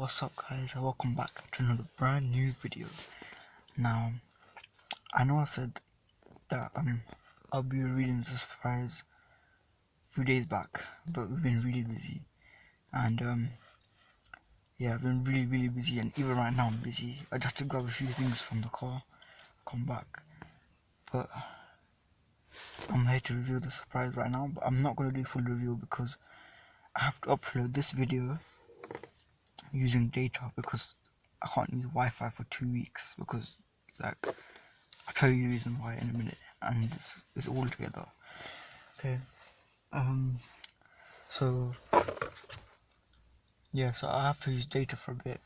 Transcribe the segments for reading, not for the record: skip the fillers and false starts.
What's up guys, and welcome back to another brand new video. Now, I know I said that I'll be reading the surprise a few days back, but we've been really busy. And yeah, I've been really busy, and even right now I'm busy. I just have to grab a few things from the car, come back. But I'm here to reveal the surprise right now, but I'm not going to do a full review because I have to upload this video using data because I can't use Wi-Fi for 2 weeks because, like, I'll tell you the reason why in a minute, and it's all together. Okay. So yeah, so I have to use data for a bit,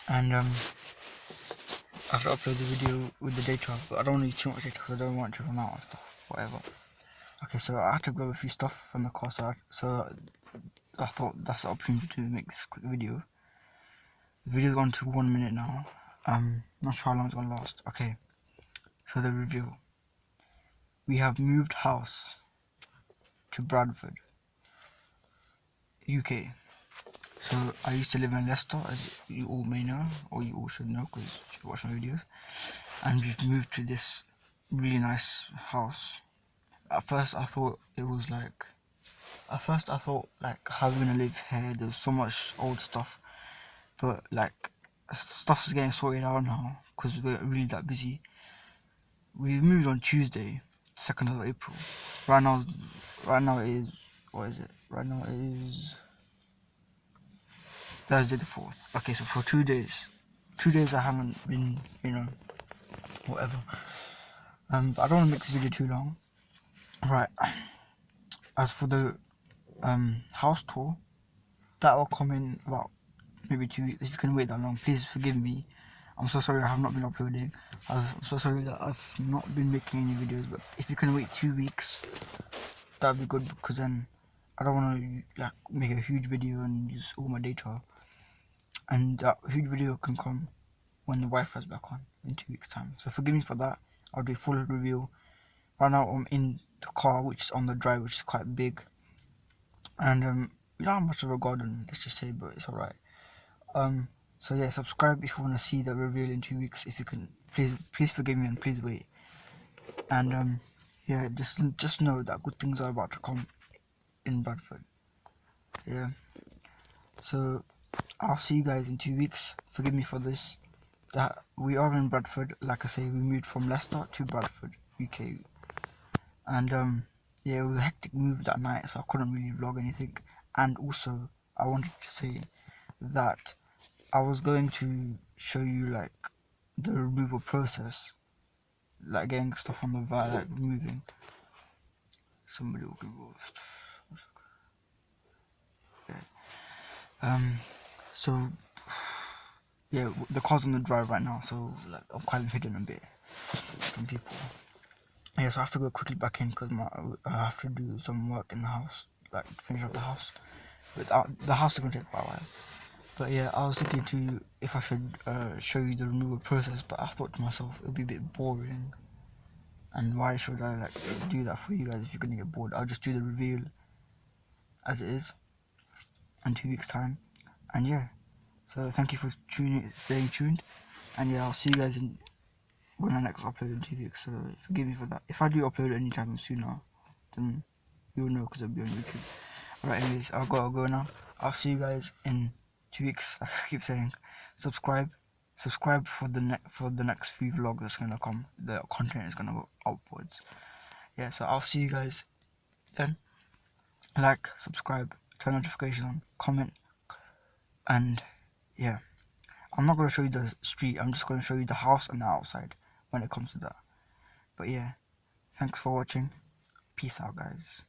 and I have to upload the video with the data, but I don't need too much data because I don't want to run out and stuff, whatever. Okay, so I had to grab a few stuff from the car, so I thought that's the opportunity to make this quick video. The video's gone to 1 minute now. Not sure how long it's gonna last. Okay, so the review. We have moved house to Bradford, UK. So I used to live in Leicester, as you all may know, or you all should know because you watch my videos. And we've moved to this really nice house. At first I thought how are we gonna live here? There's so much old stuff, but like stuff's getting sorted out now because we're really that busy. We moved on Tuesday, 2nd of April. Right now it is, what is it? Right now it is Thursday the 4th. Okay, so for 2 days I haven't been, whatever. But I don't want to make this video too long. Right. As for the house tour, that will come in about maybe 2 weeks. If you can wait that long, please forgive me. I'm so sorry I have not been uploading. I'm so sorry that I've not been making any videos. But if you can wait 2 weeks, that'd be good, because then I don't want to like make a huge video and use all my data. And that huge video can come when the Wi-Fi is back on in 2 weeks time. So forgive me for that. I'll do a full review. Right now I'm in the car, which is on the drive, which is quite big, and we don't have much of a garden, let's just say, but it's alright. So yeah, subscribe if you want to see the reveal in 2 weeks. If you can, please forgive me and please wait. And yeah, just know that good things are about to come in Bradford. Yeah. So I'll see you guys in 2 weeks. Forgive me for this. That we are in Bradford. Like I say, we moved from Leicester to Bradford, UK. And yeah, it was a hectic move that night, so I couldn't really vlog anything. And also, I wanted to say that I was going to show you like the removal process, like getting stuff on the van, like removing. Somebody will give us. Yeah. So yeah, the car's on the drive right now, so like I'm quite hidden a bit from people. Yeah, so I have to go quickly back in because I have to do some work in the house, like finish up the house. But the house is gonna take quite a while. But yeah, I was thinking to if I should show you the removal process, but I thought to myself it would be a bit boring. And why should I like do that for you guys if you're gonna get bored? I'll just do the reveal as it is in 2 weeks time. And yeah, so thank you for staying tuned. And yeah, I'll see you guys when I next upload in 2 weeks. So forgive me for that. If I do upload anytime sooner, then you'll know because it'll be on YouTube. Alright, anyways, I've got to go now. I'll see you guys in 2 weeks. Like I keep saying, subscribe for the next few vlogs that's gonna come. The content is gonna go upwards. Yeah, so I'll see you guys then. Like, subscribe, turn notifications on, comment, and yeah, I'm not gonna show you the street. I'm just gonna show you the house and the outside when it comes to that. But yeah, thanks for watching. Peace out, guys.